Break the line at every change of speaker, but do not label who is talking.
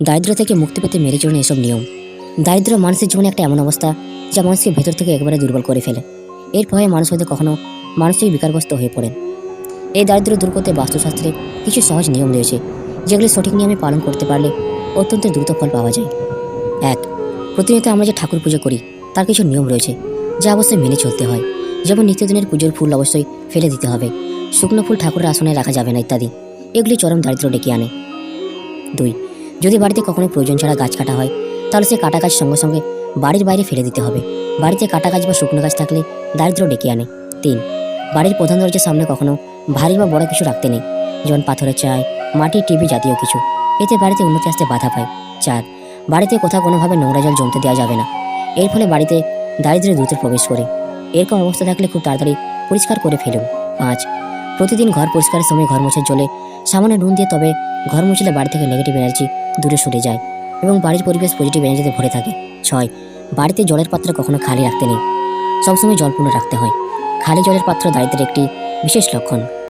দারিদ্র থেকে মুক্তি পেতে মেনে চলুন এসব নিয়ম। দারিদ্র মানুষের জীবনে একটা এমন অবস্থা যা মানুষকে ভেতর থেকে একেবারে দুর্বল করে ফেলে। এর ভয়ে মানুষ হয়তো কখনো মানসিক বিকারগ্রস্ত হয়ে পড়েন। এই দারিদ্র দূর করতে বাস্তুশাস্ত্রে কিছু সহজ নিয়ম রয়েছে, যেগুলি সঠিক নিয়মে পালন করতে পারলে অত্যন্ত দ্রুত ফল পাওয়া যায়। 1. প্রতিনিয়ত আমরা যে ঠাকুর পুজো করি তার কিছু নিয়ম রয়েছে যা অবশ্যই মেনে চলতে হয়। যেমন নিত্যদিনের পুজোর ফুল অবশ্যই ফেলে দিতে হবে, শুকনো ফুল ঠাকুরের আসনে রাখা যাবে না ইত্যাদি। এগুলি চরম দারিদ্র ডেকে আনে। 2. যদি বাড়িতে কখনো প্রয়োজন ছাড়া গাছ কাটা হয় তাহলে সে কাটা গাছ সঙ্গে সঙ্গে বাড়ির বাইরে ফেলে দিতে হবে। বাড়িতে কাটা গাছ বা শুকনো গাছ থাকলে দারিদ্র ডেকে আনে। 3. বাড়ির প্রধান দরজার সামনে কখনো ভারী বা বড় কিছু রাখতে নেই, যেমন পাথরের চাই, মাটির টিভি জাতীয় কিছু। এতে বাড়িতে উন্নতি আসতে বাধা পায়। 4. বাড়িতে কোথাও কোনোভাবে নোংরা জল জমতে দেওয়া যাবে না, এর ফলে বাড়িতে দারিদ্র্য দ্রুত প্রবেশ করে। এরকম অবস্থা থাকলে খুব তাড়াতাড়ি পরিষ্কার করে ফেলুন। 5. প্রতিদিন ঘর পরিষ্কারের সময় ঘর মোছার জলে সামান্য নুন দিয়ে তবে ঘর মুছলে বাড়ি থেকে নেগেটিভ এনার্জি দূরে সরে যায় এবং বাড়ির পরিবেশ পজিটিভ এনার্জিতে ভরে থাকে। 6. বাড়িতে জলের পাত্র কখনো খালি রাখতে নেই, সবসময় জলপূর্ণ রাখতে হয়। খালি জলের পাত্র দারিদ্রের একটি বিশেষ লক্ষণ।